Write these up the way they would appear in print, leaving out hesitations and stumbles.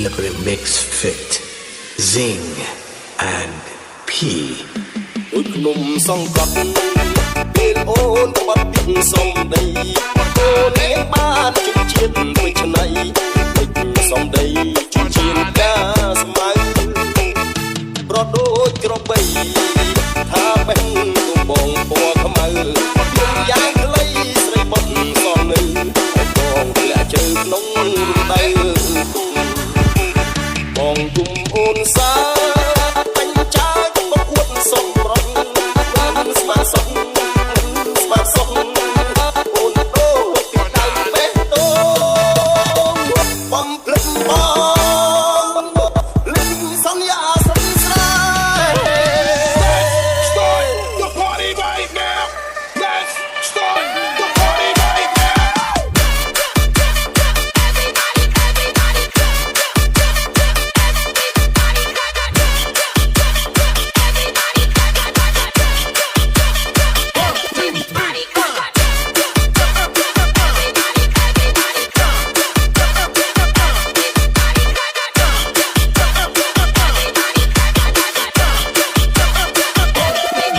Deliberate Mix Fit Zing and P ដូចខ្ញុំសង្កត់ពេលអូនក៏បាត់ពីសំដីអូននេះបានជិះជាតិមួយឆ្នៃពេចសំដីជិះជាតិកាស្មៅប្រដូចក្របីថាបេះទុំបងពណ៌ខ្មៅខ្ញុំយ៉ាងខ្លីស្រីបុកសំនៅបងធ្លាក់ជើក្នុងដៃបងគុំអូនសាបាញ់ចាយមកអួតសំរងស្មាសុខស្មាសុខអូនដូចពីដៃបេះដូងបំភ្លឹងបងលឹងសន្យាស្រីស្រី Start the party right now. Let's start the party right now.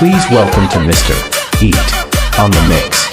Please welcome to Mr. Eat on the mix.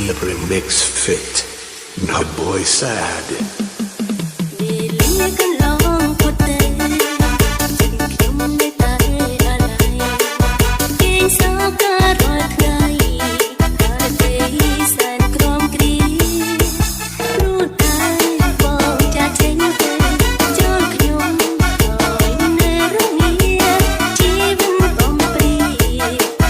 Deliberate Mix Fit My boy sad Hãy subscribe cho kênh Ghiền Mì Gõ để không bỏ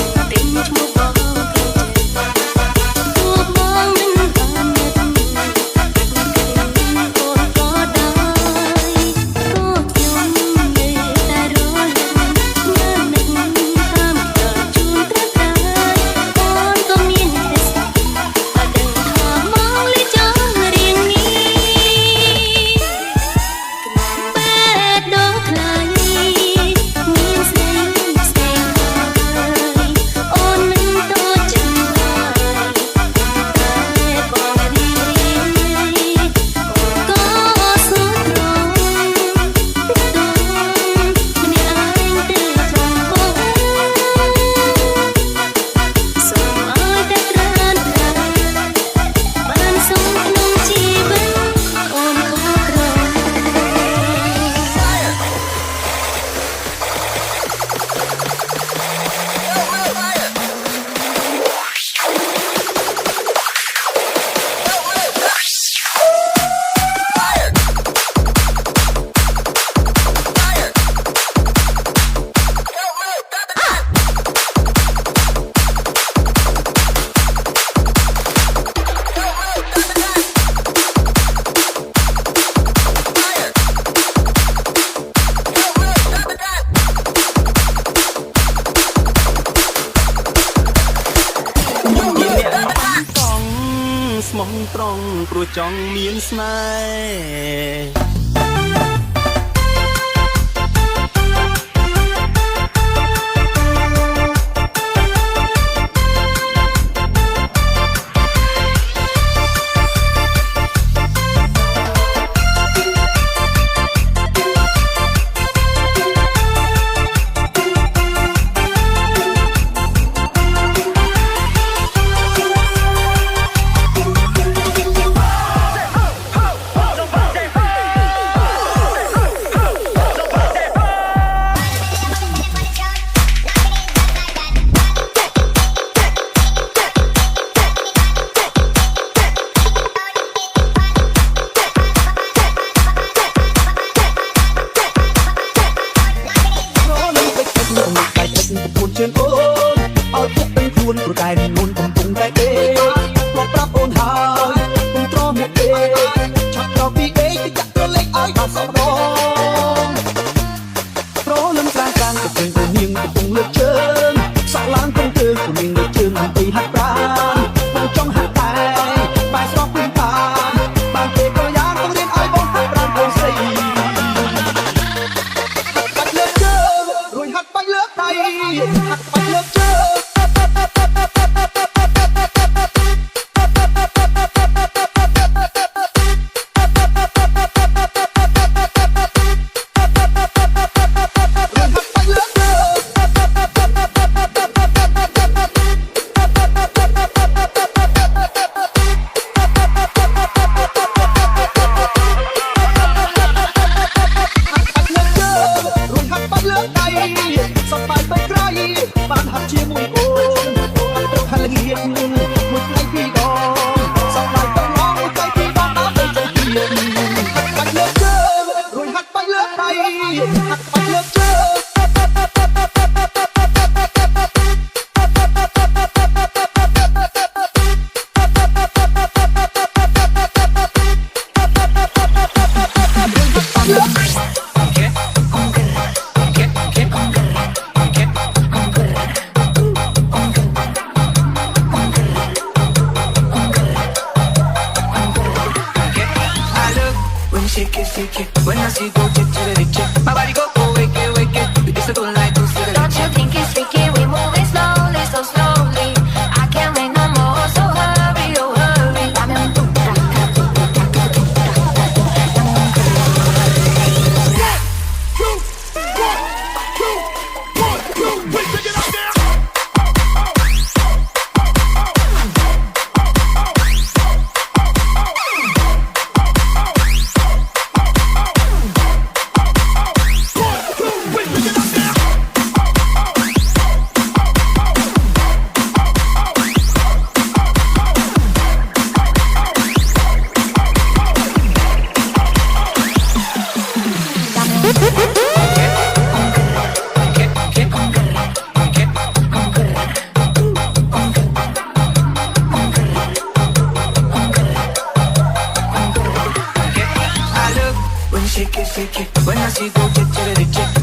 lỡ ងត្រង់ព្រោះចង់មានស្នេហ៍ជើងអូនឲ្យពុកពេញខ្លួនព្រោះតែមុនកំពុងតែទេធ្លាប់ប្រាប់អូនហើយគុំទ្រាំមកទេឆាប់ដល់ពីដេកទៅចាក់ទៅលេខឲ្យដល់សោះដងប្រលឹងស្រាងស្រាងទៅពេញទៅនាងកំពុងលើកជើងសក់ឡើងទៅទៅគំនាងលើកជើងអំពីហាត់ប្រាណបងចង់ហាត់តែបាយស្របពីបានទេក៏យ៉ាងต้องរៀនឲ្យបងហាត់ប្រាណបងស្រីបាច់លើកជើងរួចហាត់បាច់លើកដៃហាត់បាច់លើកជើងបានហាត់ជាមួយអូនហាត់ល្ងាចមួយថ្ងៃពីរដងសោះបាយទៅមកមួយថ្ងៃពីរដងដល់ទៅចូលទៀតហាត់បាច់លើកជើងរួចហាត់បាច់លើកដៃហាត់បាច់លើកជើងShake it, when I see go check my body go wake it, it's a good light to see the Don't you think it's freaky? We moving slowly, so slowly. I can't wait no more, so hurry, oh hurry. Shake it, when I see go check